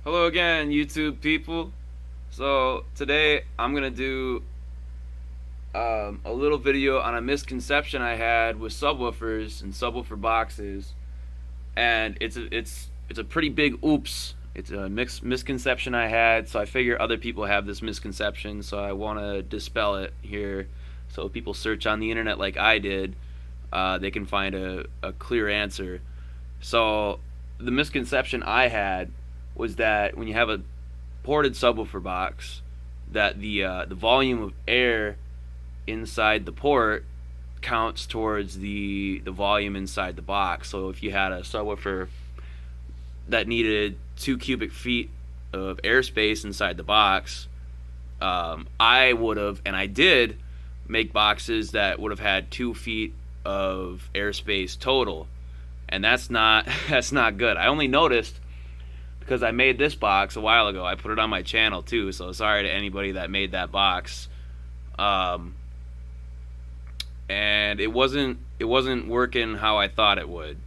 Hello again, YouTube people. So today I'm gonna do a little video on a misconception I had with subwoofers and subwoofer boxes, and it's a pretty big oops. It's a misconception I had, so I figure other people have this misconception, so I want to dispel it here. So if people search on the internet like I did, they can find a clear answer. So the misconception I had was that when you have a ported subwoofer box, that the volume of air inside the port counts towards the volume inside the box. So if you had a subwoofer that needed 2 cubic feet of airspace inside the box, I would have, and I did, make boxes that would have had 2 feet of airspace total, and that's not that's not good. I only noticed because I made this box a while ago. I put it on my channel too, so sorry to anybody that made that box. Um, and it wasn't working how I thought it would.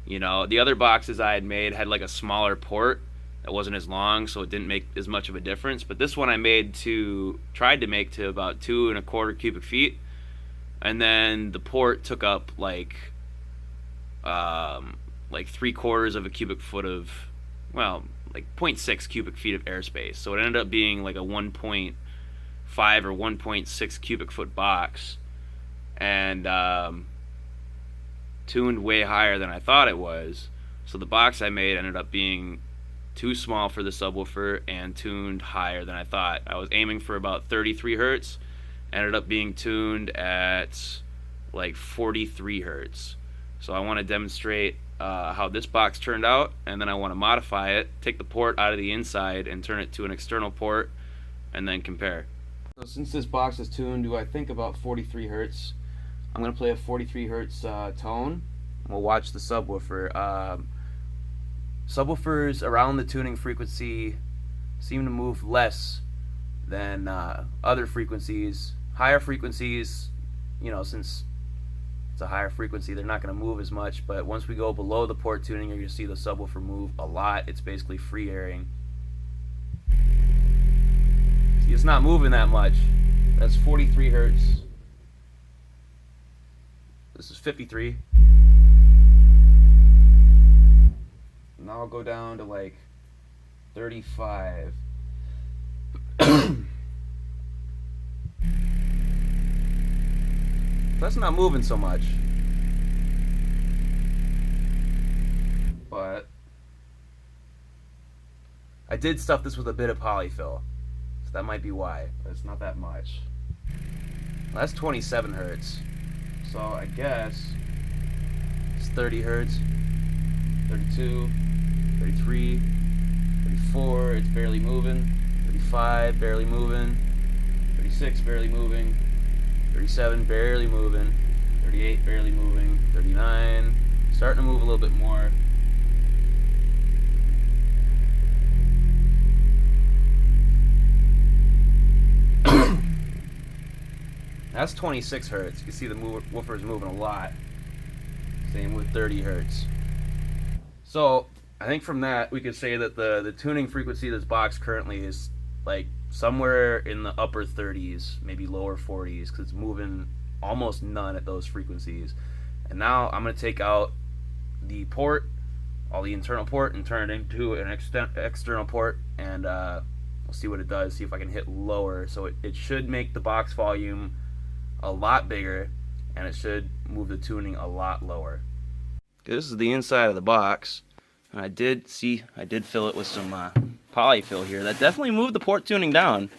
You know, the other boxes I had made had like a smaller port that wasn't as long, so it didn't make as much of a difference. But this one I tried to make to about 2.25 cubic feet, and then the port took up like 3/4 of a cubic foot of, well, like 0.6 cubic feet of airspace. So it ended up being like a 1.5 or 1.6 cubic foot box, and tuned way higher than I thought it was. So the box I made ended up being too small for the subwoofer and tuned higher than I thought. I was aiming for about 33 hertz, ended up being tuned at like 43 hertz. So I want to demonstrate how this box turned out, and then I want to modify it, take the port out of the inside and turn it to an external port, and then compare. So since this box is tuned to, I think, about 43 hertz, I'm going to play a 43 hertz tone. We'll watch the subwoofer. Subwoofers around the tuning frequency seem to move less than other frequencies. Higher frequencies, since it's a higher frequency, they're not going to move as much, but once we go below the port tuning, you're going to see the subwoofer move a lot. It's basically free airing. See, it's not moving that much. That's 43 hertz. This is 53. Now I'll go down to like 35. That's not moving so much. But I did stuff this with a bit of polyfill, so that might be why. But it's not that much. Well, that's 27 hertz. So I guess it's 30 hertz, 32, 33, 34, it's barely moving, 35, barely moving, 36, barely moving, 37, barely moving, 38, barely moving, 39, starting to move a little bit more. That's 26 hertz. You can see the woofer is moving a lot. Same with 30 hertz. So I think from that we could say that the tuning frequency of this box currently is like somewhere in the upper 30s, maybe lower 40s, because it's moving almost none at those frequencies. And now I'm going to take out the port, all the internal port, and turn it into an external port, and we'll see what it does, see if I can hit lower. So it should make the box volume a lot bigger, and it should move the tuning a lot lower. Okay, this is the inside of the box. And I did fill it with some polyfill here. That definitely moved the port tuning down.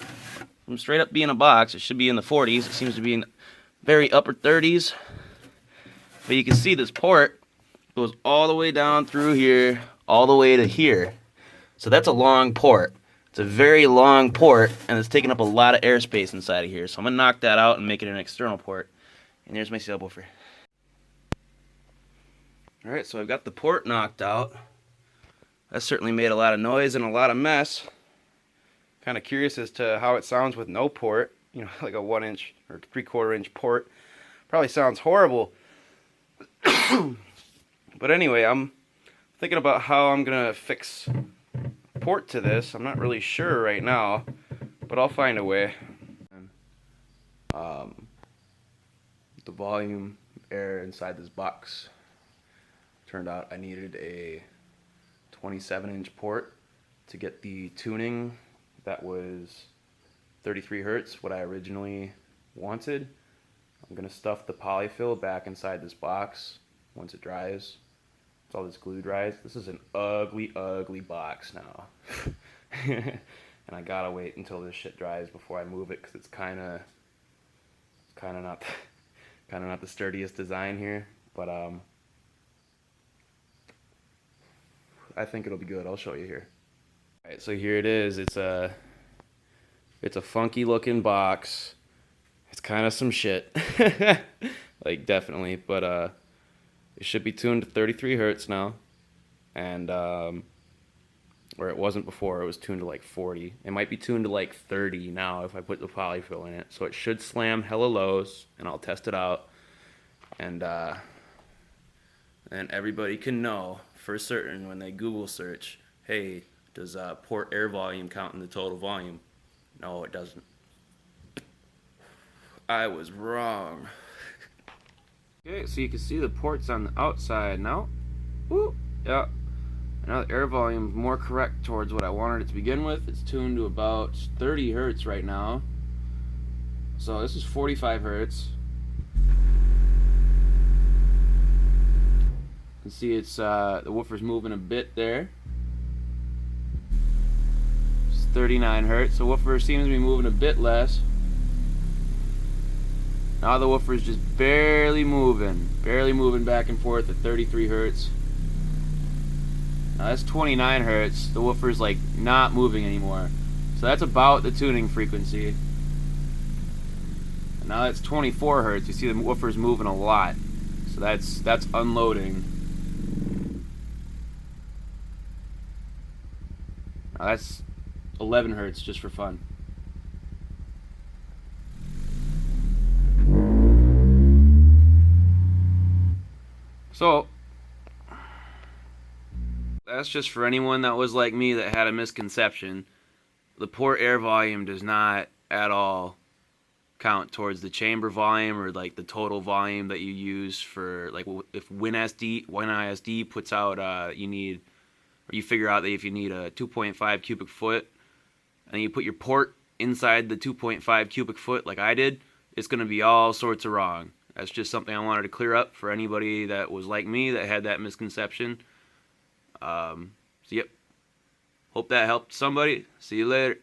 From straight up being a box, it should be in the 40s. It seems to be in very upper 30s. But you can see this port goes all the way down through here, all the way to here. So that's a long port. It's a very long port, and it's taking up a lot of airspace inside of here. So I'm going to knock that out and make it an external port. And there's my subwoofer. Alright, so I've got the port knocked out. That certainly made a lot of noise and a lot of mess. Kind of curious as to how it sounds with no port. Like a 1-inch or 3/4 inch port. Probably sounds horrible. But anyway, I'm thinking about how I'm going to fix port to this. I'm not really sure right now, but I'll find a way. Um, the volume air inside this box. Turned out I needed a 27-inch port to get the tuning that was 33 hertz, what I originally wanted. I'm going to stuff the polyfill back inside this box once it dries. Once all this glue dries. This is an ugly, ugly box now. And I gotta wait until this shit dries before I move it, because it's kind of not not the sturdiest design here, but I think it'll be good. I'll show you here. All right, so here it is. It's a funky looking box. It's kind of some shit. Like, definitely, but it should be tuned to 33 hertz now, and where it wasn't before, it was tuned to like 40. It might be tuned to like 30 now if I put the polyfill in it. So it should slam hella lows, and I'll test it out, and everybody can know for certain when they Google search, hey, does port air volume count in the total volume? No, it doesn't. I was wrong. Okay, so you can see the ports on the outside now. Woo, yeah. Now the air volume is more correct towards what I wanted it to begin with. It's tuned to about 30 hertz right now. So this is 45 hertz. You can see it's the woofer's moving a bit there. It's 39 hertz. The woofer seems to be moving a bit less. Now the woofer is just barely moving back and forth at 33 hertz. Now that's 29 hertz. The woofer's like not moving anymore. So that's about the tuning frequency. And now that's 24 hertz. You see the woofer's moving a lot. So that's unloading. Now that's 11 hertz just for fun. So that's just for anyone that was like me that had a misconception. The port air volume does not at all count towards the chamber volume or like the total volume that you use for, like, if WinISD puts out you figure out that if you need a 2.5 cubic foot and you put your port inside the 2.5 cubic foot like I did, it's going to be all sorts of wrong. That's just something I wanted to clear up for anybody that was like me that had that misconception. So yep, hope that helped somebody. See you later.